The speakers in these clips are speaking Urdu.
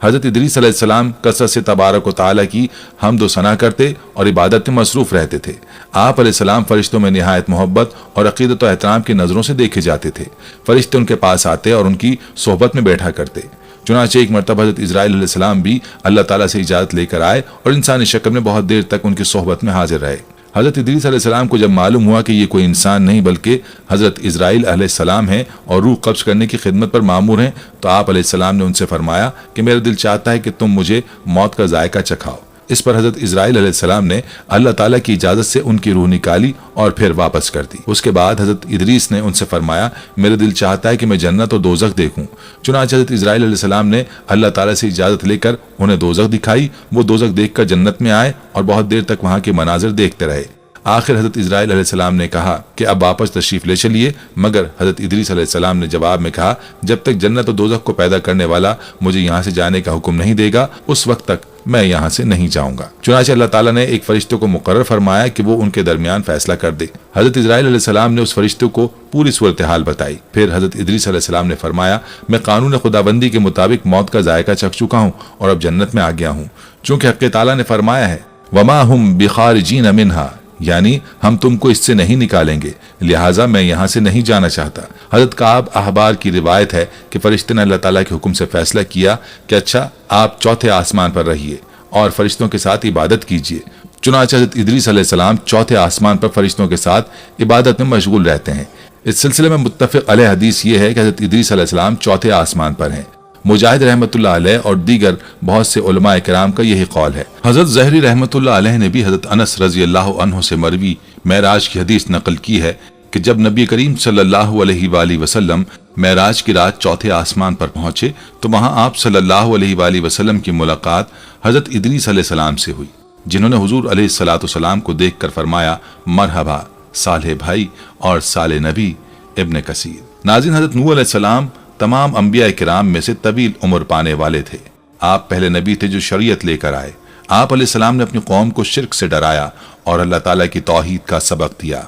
حضرت ادریس علیہ السلام کثرت سے تبارک و تعالیٰ کی حمد و ثنا کرتے اور عبادت میں مصروف رہتے تھے۔ آپ علیہ السلام فرشتوں میں نہایت محبت اور عقیدت و احترام کی نظروں سے دیکھے جاتے تھے۔ فرشتے ان کے پاس آتے اور ان کی صحبت میں بیٹھا کرتے۔ چنانچہ ایک مرتبہ حضرت اسرائیل علیہ السلام بھی اللہ تعالیٰ سے اجازت لے کر آئے اور انسانی شکل میں بہت دیر تک ان کی صحبت میں حاضر رہے۔ حضرت ادریس علیہ السلام کو جب معلوم ہوا کہ یہ کوئی انسان نہیں بلکہ حضرت اسرائیل علیہ السلام ہیں اور روح قبض کرنے کی خدمت پر مامور ہیں، تو آپ علیہ السلام نے ان سے فرمایا کہ میرا دل چاہتا ہے کہ تم مجھے موت کا ذائقہ چکھاؤ۔ اس پر حضرت اسرائیل علیہ السلام نے اللہ تعالیٰ کی اجازت سے ان کی روح نکالی اور پھر واپس کر دی۔ اس کے بعد حضرت ادریس نے ان سے فرمایا میرا دل چاہتا ہے کہ میں جنت اور دوزخ دیکھوں۔ چنانچہ حضرت اسرائیل علیہ السلام نے اللہ تعالیٰ سے اجازت لے کر انہیں دوزخ دکھائی۔ وہ دوزخ دیکھ کر جنت میں آئے اور بہت دیر تک وہاں کے مناظر دیکھتے رہے۔ آخر حضرت اسرائیل علیہ السلام نے کہا کہ اب واپس تشریف لے چلیے، مگر حضرت ادریس علیہ السلام نے جواب میں کہا جب تک جنت و دوزخ کو پیدا کرنے والا مجھے یہاں سے جانے کا حکم نہیں دے گا اس وقت تک میں یہاں سے نہیں جاؤں گا۔ چنانچہ اللہ تعالیٰ نے ایک فرشتے کو مقرر فرمایا کہ وہ ان کے درمیان فیصلہ کر دے۔ حضرت اسرائیل علیہ السلام نے اس فرشتے کو پوری صورتحال بتائی۔ پھر حضرت ادریس علیہ السلام نے فرمایا میں قانون خداوندی کے مطابق موت کا ذائقہ چکھ چکا ہوں اور اب جنت میں آ گیا ہوں، چونکہ حق تعالیٰ نے فرمایا ہے وما ہم بخارجین منہا، یعنی ہم تم کو اس سے نہیں نکالیں گے، لہٰذا میں یہاں سے نہیں جانا چاہتا۔ حضرت کعب احبار کی روایت ہے کہ فرشتے نے اللہ تعالیٰ کے حکم سے فیصلہ کیا کہ اچھا آپ چوتھے آسمان پر رہیے اور فرشتوں کے ساتھ عبادت کیجیے۔ چنانچہ حضرت ادریس علیہ السلام چوتھے آسمان پر فرشتوں کے ساتھ عبادت میں مشغول رہتے ہیں۔ اس سلسلے میں متفق علیہ حدیث یہ ہے کہ حضرت ادریس علیہ السلام چوتھے آسمان پر ہیں۔ مجاہد رحمۃ اللہ علیہ اور دیگر بہت سے علماء کرام کا یہی قول ہے۔ حضرت زہری رحمۃ اللہ علیہ نے بھی حضرت انس رضی اللہ عنہ سے مروی معراج کی حدیث نقل کی ہے کہ جب نبی کریم صلی اللہ علیہ وآلہ وسلم معراج کی رات چوتھے آسمان پر پہنچے تو وہاں آپ صلی اللہ علیہ وآلہ وسلم کی ملاقات حضرت ادریس علیہ السلام سے ہوئی، جنہوں نے حضور علیہ الصلوۃ والسلام کو دیکھ کر فرمایا مرحبا صالح بھائی اور صالح نبی ابن کثیر۔ ناظرین، حضرت نوح علیہ السلام تمام انبیاء کرام میں سے طویل عمر پانے والے تھے۔ آپ پہلے نبی تھے جو شریعت لے کر آئے۔ آپ علیہ السلام نے اپنی قوم کو شرک سے ڈرایا اور اللہ تعالیٰ کی توحید کا سبق دیا۔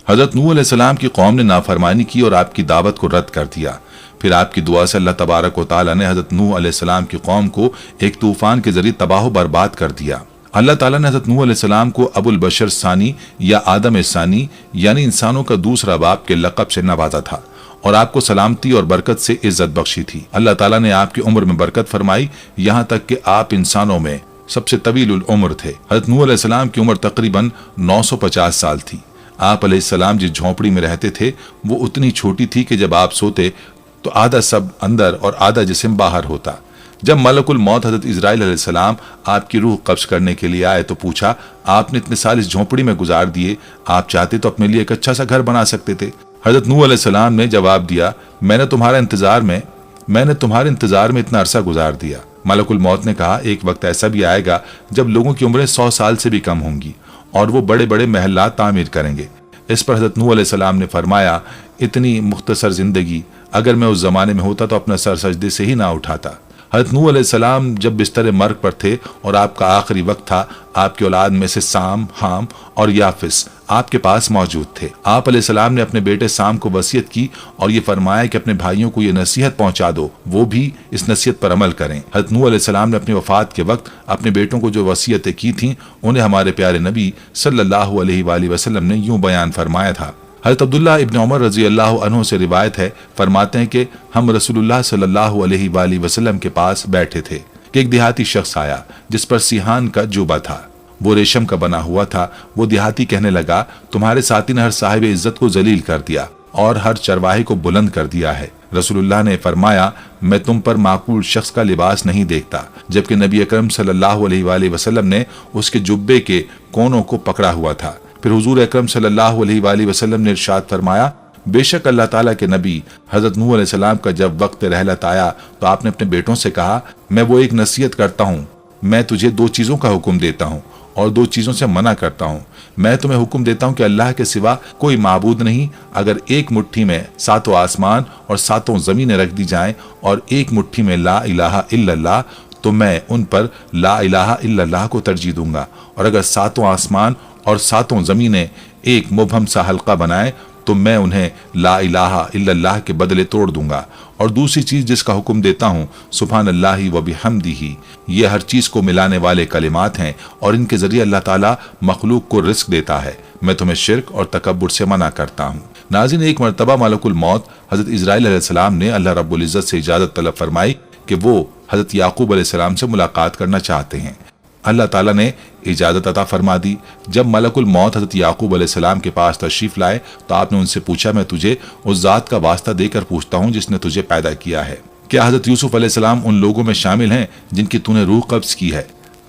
حضرت نوح علیہ السلام کی قوم نے نافرمانی کی اور آپ کی دعوت کو رد کر دیا۔ پھر آپ کی دعا سے اللہ تبارک و تعالیٰ نے حضرت نوح علیہ السلام کی قوم کو ایک طوفان کے ذریعے تباہ و برباد کر دیا۔ اللہ تعالیٰ نے حضرت نوح علیہ السلام کو ابو البشر ثانی یا آدم ثانی یعنی انسانوں کا دوسرا باپ کے لقب سے نوازا تھا اور آپ کو سلامتی اور برکت سے عزت بخشی تھی۔ اللہ تعالیٰ نے آپ کی عمر میں برکت فرمائی یہاں تک کہ آپ انسانوں میں سب سے طویل العمر تھے۔ حضرت نوح علیہ السلام کی عمر تقریباً 950 سال تھی۔ آپ علیہ السلام جس جھونپڑی میں رہتے تھے وہ اتنی چھوٹی تھی کہ جب آپ سوتے تو آدھا سب اندر اور آدھا جسم باہر ہوتا۔ جب ملک الموت حضرت اسرائیل علیہ السلام آپ کی روح قبض کرنے کے لیے آئے تو پوچھا آپ نے اتنے سال اس جھونپڑی میں گزار دیے، آپ چاہتے تو اپنے لیے ایک اچھا سا گھر بنا سکتے تھے۔ حضرت نوح علیہ السلام نے جواب دیا میں نے تمہارے انتظار میں اتنا عرصہ گزار دیا۔ ملک الموت نے کہا ایک وقت ایسا بھی آئے گا جب لوگوں کی عمریں 100 سال سے بھی کم ہوں گی اور وہ بڑے بڑے محلات تعمیر کریں گے۔ اس پر حضرت نوح علیہ السلام نے فرمایا اتنی مختصر زندگی، اگر میں اس زمانے میں ہوتا تو اپنا سر سجدے سے ہی نہ اٹھاتا۔ حضرت نوح علیہ السلام جب بستر مرگ پر تھے اور آپ کا آخری وقت تھا، آپ کی اولاد میں سے سام، حام اور یافس آپ کے پاس موجود تھے۔ آپ علیہ السلام نے اپنے بیٹے سام کو وصیت کی اور یہ فرمایا کہ اپنے بھائیوں کو یہ نصیحت پہنچا دو، وہ بھی اس نصیحت پر عمل کریں۔ حضرت نوح علیہ السلام نے اپنی وفات کے وقت اپنے بیٹوں کو جو وصیتیں کی تھیں انہیں ہمارے پیارے نبی صلی اللہ علیہ وآلہ وسلم نے یوں بیان فرمایا تھا۔ حضرت عبداللہ ابن عمر رضی اللہ عنہ سے روایت ہے، فرماتے ہیں کہ ہم رسول اللہ صلی اللہ علیہ وآلہ وسلم کے پاس بیٹھے تھے کہ ایک دیہاتی شخص آیا جس پر سیحان کا جوبہ تھا، وہ ریشم کا بنا ہوا تھا۔ وہ دیہاتی کہنے لگا تمہارے ساتھی نے ہر صاحب عزت کو ذلیل کر دیا اور ہر چرواہے کو بلند کر دیا ہے۔ رسول اللہ نے فرمایا میں تم پر معقول شخص کا لباس نہیں دیکھتا، جبکہ نبی اکرم صلی اللہ علیہ وآلہ وسلم نے اس کے جبے کے کونوں کو پکڑا ہوا تھا۔ پھر حضور اکرم صلی اللہ علیہ وآلہ وسلم نے ارشاد فرمایا بے شک اللہ تعالیٰ کے نبی حضرت نوح علیہ السلام کا جب وقت رحلت آیا تو آپ نے اپنے بیٹوں سے کہا میں وہ ایک نصیحت کرتا ہوں، میں تجھے 2 چیزوں کا حکم دیتا ہوں اور 2 چیزوں سے منع کرتا ہوں۔ میں تمہیں حکم دیتا ہوں کہ اللہ کے سوا کوئی معبود نہیں۔ اگر ایک مٹھی میں 7 آسمان اور 7 زمینیں رکھ دی جائیں اور ایک مٹھی میں لا الہ الا اللہ تو میں ان پر لا الہ الا اللہ کو ترجیح دوں گا، اور اگر 7 آسمان اور 7 زمینیں ایک مبہم سا حلقہ بنائیں تو میں انہیں لا الہ الا اللہ کے بدلے توڑ دوں گا، اور دوسری چیز جس کا حکم دیتا ہوں سبحان اللہ و بحمدہ، یہ ہر چیز کو ملانے والے کلمات ہیں اور ان کے ذریعے اللہ تعالیٰ مخلوق کو رزق دیتا ہے۔ میں تمہیں شرک اور تکبر سے منع کرتا ہوں۔ ناظرین، ایک مرتبہ ملک الموت حضرت اسرائیل علیہ السلام نے اللہ رب العزت سے اجازت طلب فرمائی کہ وہ حضرت یعقوب علیہ السلام سے ملاقات کرنا چاہتے ہیں۔ اللہ تعالیٰ نے اجازت عطا فرما دی۔ جب ملک الموت حضرت یعقوب علیہ السلام کے پاس تشریف لائے تو آپ نے ان سے پوچھا، میں تجھے اس ذات کا واسطہ دے کر پوچھتا ہوں جس نے تجھے پیدا کیا ہے، کیا حضرت یوسف علیہ السلام ان لوگوں میں شامل ہیں جن کی تو نے روح قبض کی ہے؟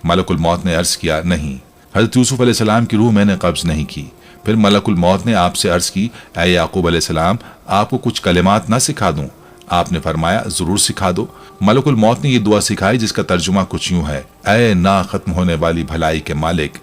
ملک الموت نے عرض کیا، نہیں، حضرت یوسف علیہ السلام کی روح میں نے قبض نہیں کی۔ پھر ملک الموت نے آپ سے عرض کی، اے یعقوب علیہ السلام، آپ کو کچھ کلمات نہ سکھا دوں؟ آپ نے فرمایا، ضرور سکھا دو۔ ملک الموت نے یہ دعا سکھائی جس کا ترجمہ کچھ یوں ہے، اے نا ختم ہونے والی بھلائی کے مالک،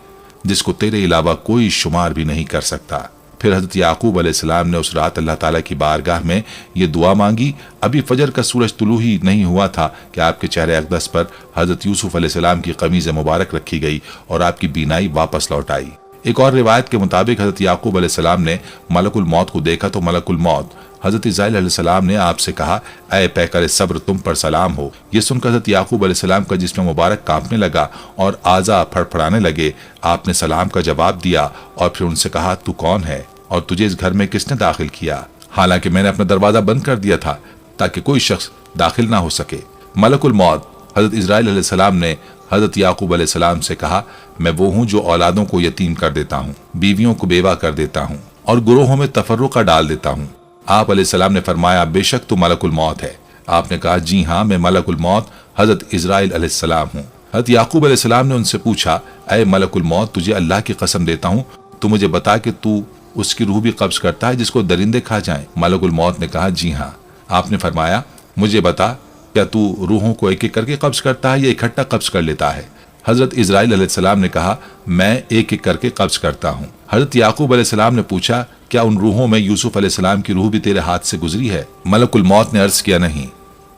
جس کو تیرے علاوہ کوئی شمار بھی نہیں کر سکتا۔ پھر حضرت یعقوب علیہ السلام نے اس رات اللہ تعالیٰ کی بارگاہ میں یہ دعا مانگی۔ ابھی فجر کا سورج طلوع ہی نہیں ہوا تھا کہ آپ کے چہرے اقدس پر حضرت یوسف علیہ السلام کی قمیض مبارک رکھی گئی اور آپ کی بینائی واپس لوٹ آئی۔ ایک اور روایت کے مطابق حضرت یعقوب علیہ السلام نے ملک الموت کو دیکھا تو ملک الموت حضرت اسرائیل علیہ السلام نے آپ سے کہا، اے پیکر صبر، تم پر سلام ہو۔ یہ سن کر حضرت یعقوب علیہ السلام کا جسم مبارک کانپنے لگا اور اعضاء پھڑپھڑانے لگے۔ آپ نے سلام کا جواب دیا اور پھر ان سے کہا، تو کون ہے اور تجھے اس گھر میں کس نے داخل کیا؟ حالانکہ میں نے اپنا دروازہ بند کر دیا تھا تاکہ کوئی شخص داخل نہ ہو سکے۔ ملک الموت حضرت اسرائیل علیہ السلام نے حضرت یعقوب علیہ السلام سے کہا، میں وہ ہوں جو اولادوں کو یتیم کر دیتا ہوں، بیویوں کو بیوہ کر دیتا ہوں اور گروہوں میں تفرقہ ڈال دیتا ہوں۔ آپ علیہ السلام نے فرمایا، بے شک تو ملک الموت ہے۔ آپ نے کہا، جی ہاں، میں ملک الموت حضرت اسرائیل علیہ السلام ہوں۔ حضرت یعقوب علیہ السلام نے ان سے پوچھا، اے ملک الموت، تجھے اللہ کی قسم دیتا ہوں تو مجھے بتا کہ تو اس کی روح بھی قبض کرتا ہے جس کو درندے کھا جائیں؟ ملک الموت نے کہا، جی ہاں۔ آپ نے فرمایا، مجھے بتا، کیا تو روحوں کو ایک ایک کر کے قبض کرتا ہے یا اکٹھا قبض کر لیتا ہے؟ حضرت اسرائیل علیہ السلام نے کہا، میں ایک ایک کر کے قبض کرتا ہوں۔ حضرت یعقوب علیہ السلام نے پوچھا، کیا ان روحوں میں یوسف علیہ السلام کی روح بھی تیرے ہاتھ سے گزری ہے؟ ملک الموت نے عرض کیا، نہیں،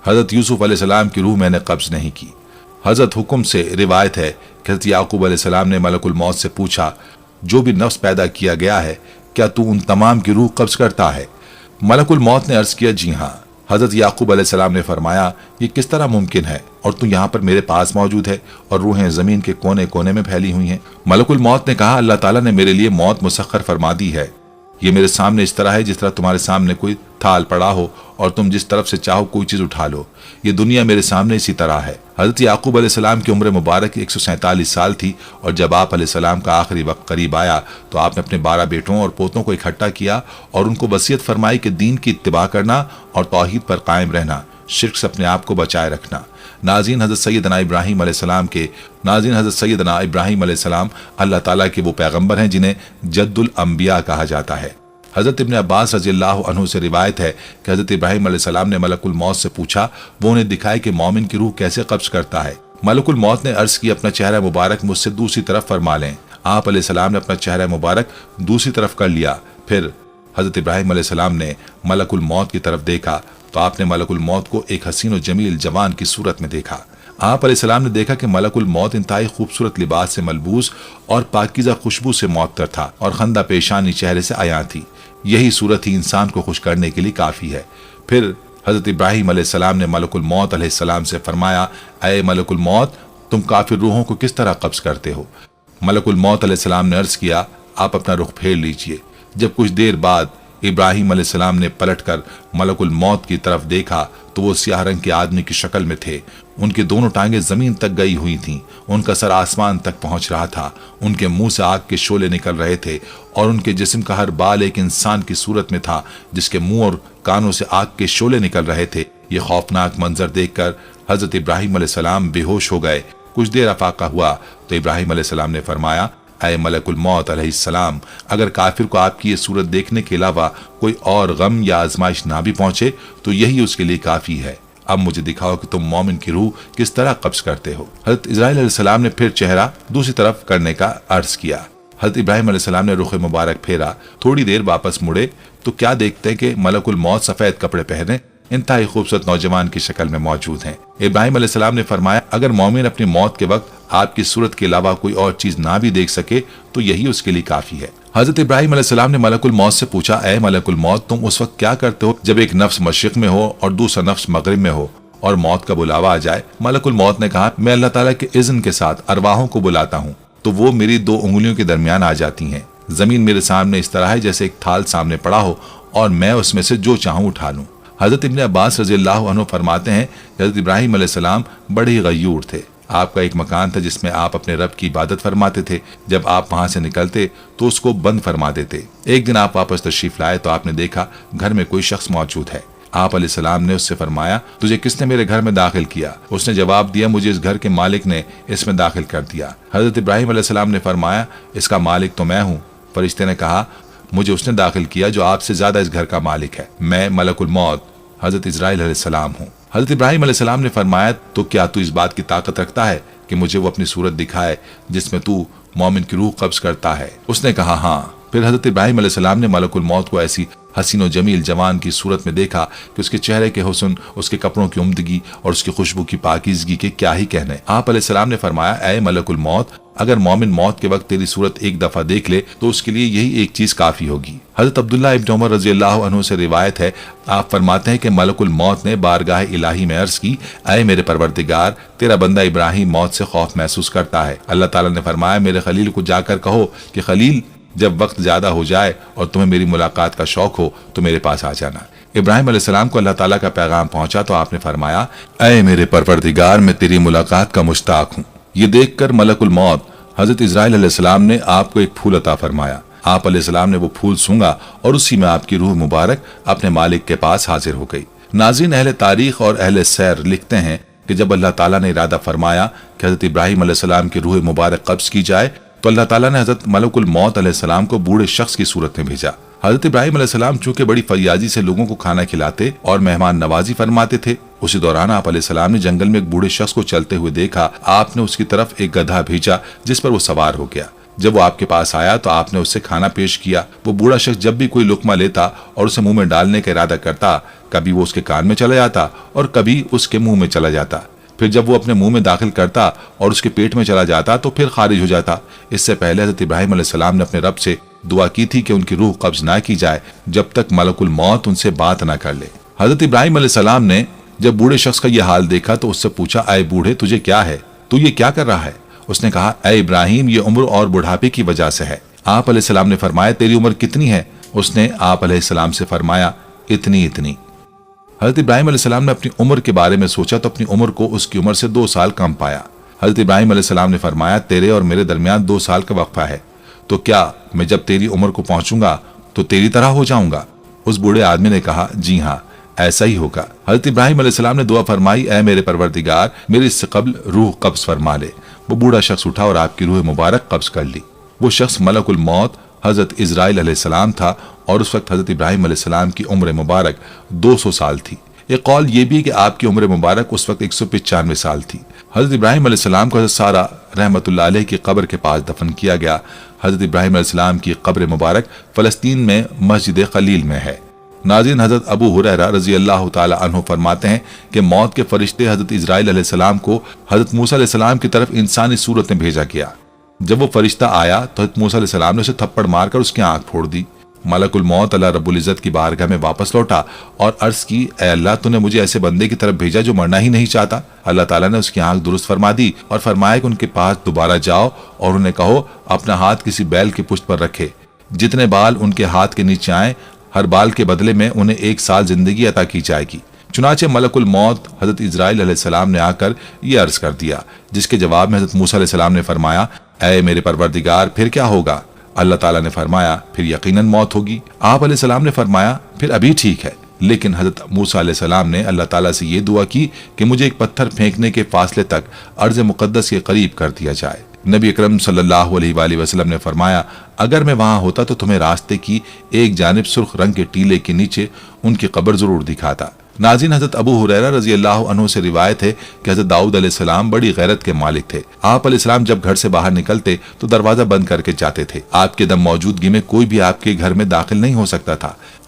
حضرت یوسف علیہ السلام کی روح میں نے قبض نہیں کی۔ حضرت حکم سے روایت ہے کہ حضرت یعقوب علیہ السلام نے ملک الموت سے پوچھا، جو بھی نفس پیدا کیا گیا ہے کیا تو ان تمام کی روح قبض کرتا ہے؟ ملک الموت نے عرض کیا، جی ہاں۔ حضرت یعقوب علیہ السلام نے فرمایا، یہ کس طرح ممکن ہے اور تو یہاں پر میرے پاس موجود ہے اور روحیں زمین کے کونے کونے میں پھیلی ہوئی ہیں؟ ملک الموت نے کہا، اللہ تعالیٰ نے میرے لیے موت مسخر فرما دی ہے۔ یہ میرے سامنے اس طرح ہے جس طرح تمہارے سامنے کوئی تھال پڑا ہو اور تم جس طرف سے چاہو کوئی چیز اٹھا لو، یہ دنیا میرے سامنے اسی طرح ہے۔ حضرت یعقوب علیہ السلام کی عمر مبارک 147 سال تھی، اور جب آپ علیہ السلام کا آخری وقت قریب آیا تو آپ نے اپنے 12 بیٹوں اور پوتوں کو اکٹھا کیا اور ان کو وصیت فرمائی کہ دین کی اتباع کرنا اور توحید پر قائم رہنا، شرک سے اپنے آپ کو بچائے رکھنا۔ ناظرین، حضرت سیدنا ابراہیم علیہ السلام اللہ تعالیٰ کے وہ پیغمبر ہیں جنہیں جد الانبیاء کہا جاتا ہے۔ حضرت ابن عباس رضی اللہ عنہ سے روایت ہے کہ حضرت ابراہیم علیہ السلام نے ملک الموت سے پوچھا، وہ انہیں دکھائے کہ مومن کی روح کیسے قبض کرتا ہے؟ ملک الموت نے عرض کی، اپنا چہرہ مبارک مجھ سے دوسری طرف فرما لیں۔ آپ علیہ السلام نے اپنا چہرہ مبارک دوسری طرف کر لیا۔ پھر حضرت ابراہیم علیہ السلام نے ملک الموت کی طرف دیکھا تو آپ نے ملک الموت کو ایک حسین و جمیل جوان کی صورت میں دیکھا۔ آپ علیہ السلام نے دیکھا کہ ملک الموت انتہائی خوبصورت لباس سے ملبوس اور پاکیزہ خوشبو سے معطر تھا اور خندہ پیشانی چہرے سے عیاں تھی۔ یہی صورت ہی انسان کو خوش کرنے کے لیے کافی ہے۔ پھر حضرت ابراہیم علیہ السلام نے ملک الموت علیہ السلام سے فرمایا، اے ملک الموت، تم کافر روحوں کو کس طرح قبض کرتے ہو؟ ملک الموت علیہ السلام نے عرض کیا، آپ اپنا رخ پھیر لیجئے۔ جب کچھ دیر بعد ابراہیم علیہ السلام نے پلٹ کر ملک الموت کی طرف دیکھا تو وہ سیاہ رنگ کے آدمی کی شکل میں تھے۔ ان کے دونوں ٹانگیں زمین تک گئی ہوئی تھیں، ان کا سر آسمان تک پہنچ رہا تھا، ان کے منہ سے آگ کے شعلے نکل رہے تھے اور ان کے جسم کا ہر بال ایک انسان کی صورت میں تھا جس کے منہ اور کانوں سے آگ کے شعلے نکل رہے تھے۔ یہ خوفناک منظر دیکھ کر حضرت ابراہیم علیہ السلام بے ہوش ہو گئے۔ کچھ دیر افاقہ ہوا تو ابراہیم علیہ السلام نے فرمایا، اے ملک الموت علیہ السلام، اگر کافر کو آپ کی یہ صورت دیکھنے کے علاوہ کوئی اور غم یا آزمائش نہ بھی پہنچے تو یہی اس کے لیے کافی ہے۔ اب مجھے دکھاؤ کہ تم مومن کی روح کس طرح قبض کرتے ہو۔ حضرت اسرائیل علیہ السلام نے پھر چہرہ دوسری طرف کرنے کا عرض کیا۔ حضرت ابراہیم علیہ السلام نے رخ مبارک پھیرا، تھوڑی دیر واپس مڑے تو کیا دیکھتے کہ ملک الموت سفید کپڑے پہنے انتہائی خوبصورت نوجوان کی شکل میں موجود ہیں۔ ابراہیم علیہ السلام نے فرمایا، اگر مومن اپنی موت کے وقت آپ کی صورت کے علاوہ کوئی اور چیز نہ بھی دیکھ سکے تو یہی اس کے لیے کافی ہے۔ حضرت ابراہیم علیہ السلام نے ملک الموت سے پوچھا، اے ملک الموت، تم اس وقت کیا کرتے ہو جب ایک نفس مشرق میں ہو اور دوسرا نفس مغرب میں ہو اور موت کا بلاوا آ جائے؟ ملک الموت نے کہا، میں اللہ تعالیٰ کے اذن کے ساتھ ارواحوں کو بلاتا ہوں تو وہ میری 2 انگلیوں کے درمیان آ جاتی ہیں۔ زمین میرے سامنے اس طرح ہے جیسے ایک تھال سامنے پڑا ہو اور میں اس میں سے جو چاہوں اٹھا لوں۔ حضرت ابن عباس رضی اللہ عنہ فرماتے ہیں کہ حضرت ابراہیم علیہ السلام بڑے ہی غیور تھے۔ آپ کا ایک مکان تھا جس میں آپ اپنے رب کی عبادت فرماتے تھے۔ جب آپ وہاں سے نکلتے تو اس کو بند فرما دیتے۔ ایک دن آپ واپس تشریف لائے تو آپ نے دیکھا گھر میں کوئی شخص موجود ہے۔ آپ علیہ السلام نے اس سے فرمایا، تجھے کس نے میرے گھر میں داخل کیا؟ اس نے جواب دیا، مجھے اس گھر کے مالک نے اس میں داخل کر دیا۔ حضرت ابراہیم علیہ السلام نے فرمایا، اس کا مالک تو میں ہوں۔ فرشتے نے کہا، مجھے اس نے داخل کیا جو آپ سے زیادہ اس گھر کا مالک ہے، میں ملک الموت حضرت اسرائیل علیہ السلام ہوں۔ حضرت ابراہیم علیہ السلام نے فرمایا، تو کیا تو اس بات کی طاقت رکھتا ہے کہ مجھے وہ اپنی صورت دکھائے جس میں تو مومن کی روح قبض کرتا ہے؟ اس نے کہا، ہاں۔ پھر حضرت ابراہیم علیہ السلام نے ملک الموت کو ایسی حسین و جمیل جوان کی صورت میں دیکھا کہ اس کے چہرے کے حسن، اس کے کپڑوں کی عمدگی اور اس کی خوشبو کی پاکیزگی کے کیا ہی کہنے۔ آپ علیہ السلام نے فرمایا، اے ملک الموت، اگر مومن موت کے وقت تیری صورت ایک دفعہ دیکھ لے تو اس کے لیے یہی ایک چیز کافی ہوگی۔ حضرت عبداللہ ابن عمر رضی اللہ عنہ سے روایت ہے، آپ فرماتے ہیں کہ ملک الموت نے بارگاہ الہی میں عرض کی، اے میرے پروردگار، تیرا بندہ ابراہیم موت سے خوف محسوس کرتا ہے۔ اللہ تعالیٰ نے فرمایا، میرے خلیل کو جا کر کہو کہ خلیل، جب وقت زیادہ ہو جائے اور تمہیں میری ملاقات کا شوق ہو تو میرے پاس آ جانا۔ ابراہیم علیہ السلام کو اللہ تعالیٰ کا پیغام پہنچا تو آپ نے فرمایا، اے میرے پروردگار، میں تیری ملاقات کا مشتاق ہوں۔ یہ دیکھ کر ملک الموت حضرت اسرائیل علیہ السلام نے آپ کو ایک پھول عطا فرمایا۔ آپ علیہ السلام نے وہ پھول سونگا اور اسی میں آپ کی روح مبارک اپنے مالک کے پاس حاضر ہو گئی۔ ناظرین، اہل تاریخ اور اہل سیر لکھتے ہیں کہ جب اللہ تعالیٰ نے ارادہ فرمایا کہ حضرت ابراہیم علیہ السلام کی روح مبارک قبض کی جائے تو اللہ تعالیٰ نے حضرت ملک الموت علیہ السلام کو بوڑھے شخص کی صورت میں بھیجا۔ حضرت ابراہیم علیہ السلام چونکہ بڑی فیاضی سے لوگوں کو کھانا کھلاتے اور مہمان نوازی فرماتے تھے، اسی دوران آپ علیہ السلام نے جنگل میں ایک بوڑھے شخص کو چلتے ہوئے دیکھا۔ آپ نے اس کی طرف ایک گدھا بھیجا جس پر وہ سوار ہو گیا۔ جب وہ آپ کے پاس آیا تو آپ نے اس سے کھانا پیش کیا۔ وہ بوڑھا شخص جب بھی کوئی لقمہ لیتا اور اسے منہ میں ڈالنے کا ارادہ کرتا، کبھی وہ اس کے کان میں چلا جاتا اور کبھی اس کے منہ میں چلا جاتا۔ پھر جب وہ اپنے منہ میں داخل کرتا اور اس کے پیٹ میں چلا جاتا تو پھر خارج ہو جاتا۔ اس سے پہلے حضرت ابراہیم علیہ السلام نے اپنے رب سے دعا کی تھی کہ ان کی روح قبض نہ کی جائے جب تک ملک الموت ان سے بات نہ کر لے۔ حضرت ابراہیم علیہ السلام نے جب بوڑھے شخص کا یہ حال دیکھا تو اس سے پوچھا، اے بوڑھے، تجھے کیا ہے؟ تو یہ کیا کر رہا ہے؟ اس نے کہا، اے ابراہیم، یہ عمر اور بڑھاپے کی وجہ سے ہے۔ آپ علیہ السلام نے فرمایا، تیری عمر کتنی ہے؟ اس نے آپ علیہ السلام سے فرمایا، اتنی۔ حضرت ابراہیم علیہ السلام نے اپنی عمر کے بارے میں سوچا تو اپنی عمر کو اس کی عمر سے 2 سال کم پایا۔ حضرت ابراہیم علیہ السلام نے فرمایا، تیرے اور میرے درمیان 2 سال کا وقفہ ہے، تو کیا میں جب تیری عمر کو پہنچوں گا تو تیری طرح ہو جاؤں گا؟ اس بوڑھے آدمی نے کہا، جی ہاں، ایسا ہی ہوگا۔ حضرت ابراہیم علیہ السلام نے دعا فرمائی، اے میرے پروردگار، میرے اس سے قبل روح قبض فرما لے۔ وہ بوڑھا شخص اٹھا اور آپ کی روح مبارک قبض کر لی۔ وہ شخص ملک الموت حضرت اسرائیل علیہ السلام تھا اور اس وقت حضرت ابراہیم علیہ السلام کی عمر مبارک 200 سال تھی۔ ایک قول یہ بھی کہ آپ کی عمر مبارک اس وقت 195 سال تھی۔ حضرت ابراہیم علیہ السلام کو حضرت سارہ رحمۃ اللہ علیہ کی قبر کے پاس دفن کیا گیا۔ حضرت ابراہیم علیہ السلام کی قبر مبارک فلسطین میں مسجد خلیل میں ہے۔ ناظرین، حضرت ابو ہریرہ رضی اللہ تعالی عنہ فرماتے ہیں کہ موت کے فرشتے حضرت اسرائیل علیہ السلام کو حضرت موسیٰ علیہ السلام کی طرف انسانی صورت میں بھیجا گیا۔ جب وہ فرشتہ آیا تو حضرت موسیٰ علیہ السلام نے اسے تھپڑ مار کر اس کی آنکھ پھوڑ دی۔ ملک الموت اللہ رب العزت کی بارگاہ میں واپس لوٹا اور عرض کی، اے اللہ، تو نے مجھے ایسے بندے کی طرف بھیجا جو مرنا ہی نہیں چاہتا۔ اللہ تعالیٰ نے اس کی آنکھ درست فرما دی اور فرمایا کہ ان کے پاس دوبارہ جاؤ اور انہیں کہو اپنا ہاتھ کسی بیل کی پشت پر رکھے، جتنے بال ان کے ہاتھ کے نیچے آئیں ہر بال کے بدلے میں انہیں 1 سال زندگی عطا کی جائے گی۔ چنانچہ ملک الموت حضرت اسرائیل علیہ السلام نے آ کر یہ عرض کر دیا، جس کے جواب میں حضرت موسیٰ علیہ السلام نے فرمایا، اے میرے پروردگار، پھر کیا ہوگا؟ اللہ تعالیٰ نے فرمایا، پھر یقیناً موت ہوگی۔ آپ علیہ السلام نے فرمایا، پھر ابھی ٹھیک ہے۔ لیکن حضرت موسیٰ علیہ السلام نے اللہ تعالیٰ سے یہ دعا کی کہ مجھے ایک پتھر پھینکنے کے فاصلے تک ارض مقدس کے قریب کر دیا جائے۔ نبی اکرم صلی اللہ علیہ وآلہ وسلم نے فرمایا، اگر میں وہاں ہوتا تو تمہیں راستے کی ایک جانب سرخ رنگ کے ٹیلے کے نیچے ان کی قبر ضرور دکھاتا۔ ناظرین، حضرت ابو ہریرہ رضی اللہ عنہ سے روایت ہے کہ حضرت داؤد علیہ السلام بڑی غیرت کے مالک تھے۔ آپ علیہ السلام جب گھر سے باہر نکلتے تو دروازہ بند کر کے جاتے تھے۔ آپ کے دم موجودگی میں کوئی بھی آپ کے گھر میں داخل نہیں ہو سکتا تھا۔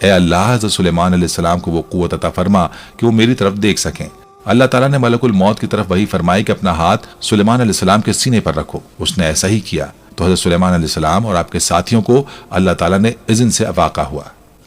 اے اللہ حضرت سلیمان علیہ السلام کو وہ قوت عطا فرما کہ وہ میری طرف دیکھ سکیں۔ اللہ تعالیٰ نے ملک الموت کی طرف وحی فرمائی کہ اپنا ہاتھ سلیمان علیہ السلام کے سینے پر رکھو۔ اس نے ایسا ہی کیا تو حضرت سلیمان علیہ السلام اور آپ کے ساتھیوں کو اللہ تعالیٰ نے اذن سے افاقہ ہوا۔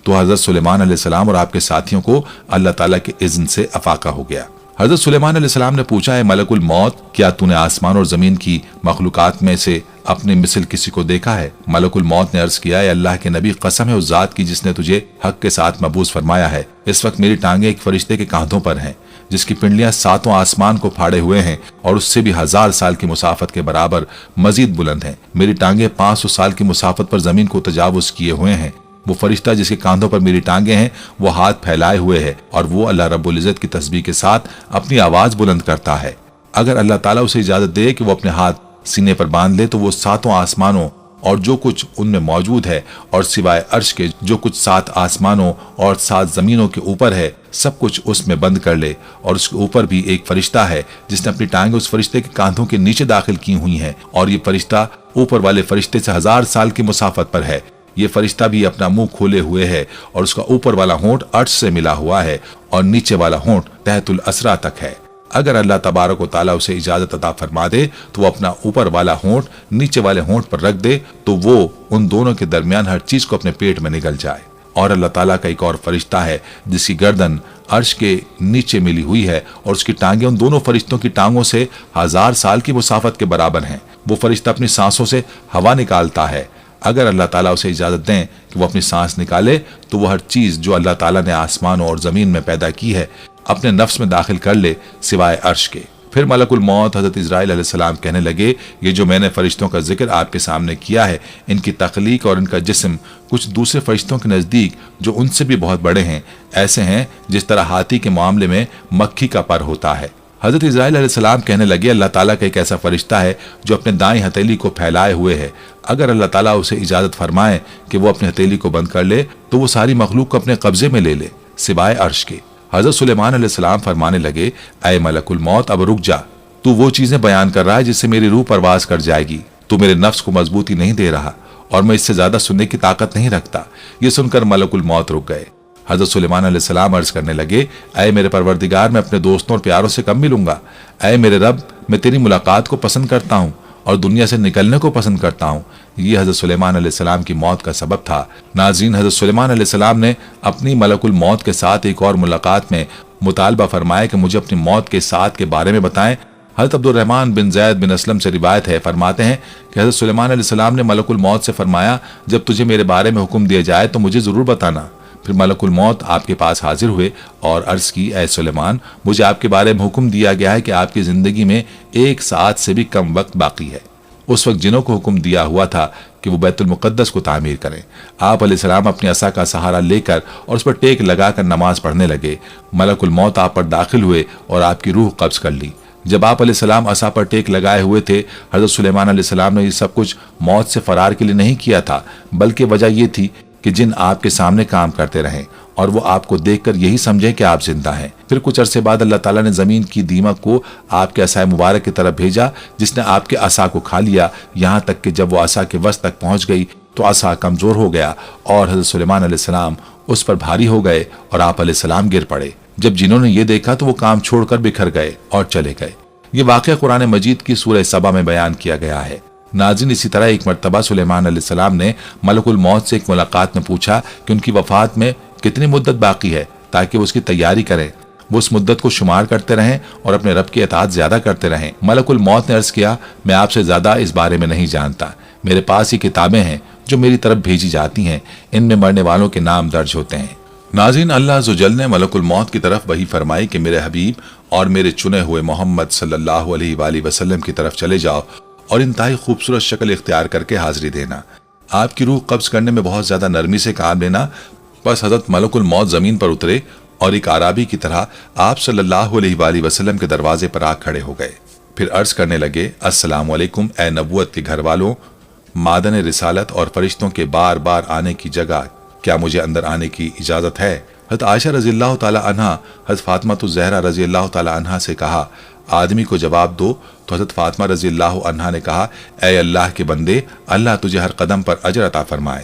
تو حضرت سلیمان علیہ السلام اور آپ کے ساتھیوں کو اللہ تعالیٰ کے اذن سے افاقہ ہو گیا۔ حضرت سلیمان علیہ السلام نے پوچھا، اے ملک الموت، کیا تو نے آسمان اور زمین کی مخلوقات میں سے اپنی مثل کسی کو دیکھا ہے؟ ملک الموت نے عرض کیا، اے اللہ کے نبی، قسم ہے اس ذات کی جس نے تجھے حق کے ساتھ مبعوث فرمایا ہے، اس وقت میری ٹانگیں ایک فرشتے کے کاندھوں پر ہیں جس کی پنڈلیاں ساتوں آسمان کو پھاڑے ہوئے ہیں اور اس سے بھی 1000 سال کی مسافت کے برابر مزید بلند ہیں۔ میری ٹانگیں 500 سال کی مسافت پر زمین کو تجاوز کیے ہوئے ہیں۔ وہ فرشتہ جس کے کاندھوں پر میری ٹانگیں ہیں وہ ہاتھ پھیلائے ہوئے ہے اور وہ اللہ رب العزت کی تسبیح کے ساتھ اپنی آواز بلند کرتا ہے۔ اگر اللہ تعالیٰ اسے اجازت دے کہ وہ اپنے ہاتھ سینے پر باندھ لے تو وہ ساتوں آسمانوں اور جو کچھ ان میں موجود ہے اور سوائے عرش کے جو کچھ 7 آسمانوں اور 7 زمینوں کے اوپر ہے سب کچھ اس میں بند کر لے، اور اس کے اوپر بھی ایک فرشتہ ہے جس نے اپنی ٹانگیں اس فرشتے کے کاندھوں کے نیچے داخل کی ہوئی ہیں، اور یہ فرشتہ اوپر والے فرشتے سے 1000 سال کی مسافت پر ہے۔ یہ فرشتہ بھی اپنا منہ کھولے ہوئے ہے اور اس کا اوپر والا ہونٹ عرش سے ملا ہوا ہے اور نیچے والا ہونٹ تحت الاسرا تک ہے۔ اگر اللہ تبارک و تعالیٰ اسے اجازت عطا فرما دے تو وہ اپنا اوپر والا ہونٹ نیچے والے ہونٹ پر رکھ دے تو وہ ان دونوں کے درمیان ہر چیز کو اپنے پیٹ میں نگل جائے۔ اور اللہ تعالیٰ کا ایک اور فرشتہ ہے جس کی گردن عرش کے نیچے ملی ہوئی ہے اور اس کی ٹانگیں ان دونوں فرشتوں کی ٹانگوں سے 1000 سال کی مسافت کے برابر ہیں۔ وہ فرشتہ اپنی سانسوں سے ہوا نکالتا ہے۔ اگر اللہ تعالیٰ اسے اجازت دیں کہ وہ اپنی سانس نکالے تو وہ ہر چیز جو اللہ تعالیٰ نے آسمانوں اور زمین میں پیدا کی ہے اپنے نفس میں داخل کر لے سوائے عرش کے۔ پھر ملک الموت حضرت اسرائیل علیہ السلام کہنے لگے، یہ جو میں نے فرشتوں کا ذکر آپ کے سامنے کیا ہے ان کی تخلیق اور ان کا جسم کچھ دوسرے فرشتوں کے نزدیک جو ان سے بھی بہت بڑے ہیں ایسے ہیں جس طرح ہاتھی کے معاملے میں مکھی کا پر ہوتا ہے۔ حضرت اسرائیل علیہ السلام کہنے لگے، اللہ تعالیٰ کا ایک ایسا فرشتہ ہے جو اپنے دائیں ہتھیلی کو پھیلائے ہوئے ہے۔ اگر اللہ تعالیٰ اسے اجازت فرمائے کہ وہ اپنی ہتھیلی کو بند کر لے تو وہ ساری مخلوق کو اپنے قبضے میں لے لے سوائے عرش کے۔ حضرت سلیمان علیہ السلام فرمانے لگے، اے ملک الموت، اب رک جا، تو وہ چیزیں بیان کر رہا ہے جس سے میری روح پرواز کر جائے گی۔ تو میرے نفس کو مضبوطی نہیں دے رہا اور میں اس سے زیادہ سننے کی طاقت نہیں رکھتا۔ یہ سن کر ملک الموت رک گئے۔ حضرت سلیمان علیہ السلام عرض کرنے لگے، اے میرے پروردگار، میں اپنے دوستوں اور پیاروں سے کب ملوں گا؟ اے میرے رب، میں تیری ملاقات کو پسند کرتا ہوں اور دنیا سے نکلنے کو پسند کرتا ہوں۔ یہ حضرت سلیمان علیہ السلام کی موت کا سبب تھا۔ ناظرین، حضرت سلیمان علیہ السلام نے اپنی ملک الموت کے ساتھ ایک اور ملاقات میں مطالبہ فرمایا کہ مجھے اپنی موت کے ساتھ کے بارے میں بتائیں۔ حضرت عبد الرحمن بن زید بن اسلم سے روایت ہے، فرماتے ہیں کہ حضرت سلیمان علیہ السلام نے ملک الموت سے فرمایا، جب تجھے میرے بارے میں حکم دیا جائے تو مجھے ضرور بتانا۔ پھر ملک الموت آپ کے پاس حاضر ہوئے اور عرض کی، اے سلیمان، مجھے آپ کے بارے میں حکم دیا گیا ہے کہ آپ کی زندگی میں 1 ساعت سے بھی کم وقت باقی ہے۔ اس وقت جنوں کو حکم دیا ہوا تھا کہ وہ بیت المقدس کو تعمیر کریں۔ آپ علیہ السلام اپنی عصا کا سہارا لے کر اور اس پر ٹیک لگا کر نماز پڑھنے لگے۔ ملک الموت آپ پر داخل ہوئے اور آپ کی روح قبض کر لی۔ جب آپ علیہ السلام عصا پر ٹیک لگائے ہوئے تھے، حضرت سلیمان علیہ السلام نے یہ سب کچھ موت سے فرار کے لیے نہیں کیا تھا، بلکہ وجہ یہ تھی کہ جن آپ کے سامنے کام کرتے رہیں اور وہ آپ کو دیکھ کر یہی سمجھے کہ آپ زندہ ہیں۔ پھر کچھ عرصے بعد اللہ تعالیٰ نے زمین کی دیمک کو آپ کے عصا مبارک کی طرف بھیجا جس نے آپ کے عصا کو کھا لیا، یہاں تک کہ جب وہ عصا کے وسط تک پہنچ گئی تو عصا کمزور ہو گیا اور حضرت سلیمان علیہ السلام اس پر بھاری ہو گئے اور آپ علیہ السلام گر پڑے۔ جب جنہوں نے یہ دیکھا تو وہ کام چھوڑ کر بکھر گئے اور چلے گئے۔ یہ واقعہ قرآن مجید کی سورہ سبا میں بیان کیا گیا ہے۔ ناظرین، اسی طرح ایک مرتبہ سلیمان علیہ السلام نے ملک الموت سے ایک ملاقات میں پوچھا کہ ان کی وفات میں کتنی مدت باقی ہے تاکہ وہ اس کی تیاری کریں۔ وہ اس مدت کو شمار کرتے رہیں اور اپنے رب کی اطاعت زیادہ کرتے رہیں۔ ملک الموت نے عرض کیا، میں آپ سے زیادہ اس بارے میں نہیں جانتا۔ میرے پاس یہ کتابیں ہیں جو میری طرف بھیجی جاتی ہیں، ان میں مرنے والوں کے نام درج ہوتے ہیں۔ ناظرین، اللہ عز و جل نے ملک الموت کی طرف وحی فرمائی کہ میرے حبیب اور میرے چنے ہوئے محمد صلی اللہ علیہ وآلہ وسلم کی طرف چلے جاؤ اور انتہائی خوبصورت شکل اختیار کر کے حاضری دینا۔ آپ کی روح قبض کرنے میں بہت زیادہ نرمی سے کام لینا۔ بس حضرت ملک الموت زمین پر اترے اور ایک عرابی کی طرح آپ صلی اللہ علیہ وآلہ وسلم کے دروازے پر آ کھڑے ہو گئے۔ پھر عرض کرنے لگے، السلام علیکم اے نبوت کے گھر والوں، معدن رسالت اور فرشتوں کے بار بار آنے کی جگہ، کیا مجھے اندر آنے کی اجازت ہے؟ حضرت عائشہ رضی اللہ تعالی عنہا حضرت فاطمہ الزہرا رضی اللہ تعالی عنہا سے کہا، آدمی کو جواب دو۔ تو حضرت فاطمہ رضی اللہ عنہا نے کہا، اے اللہ کے بندے، اللہ تجھے ہر قدم پر اجر عطا فرمائے۔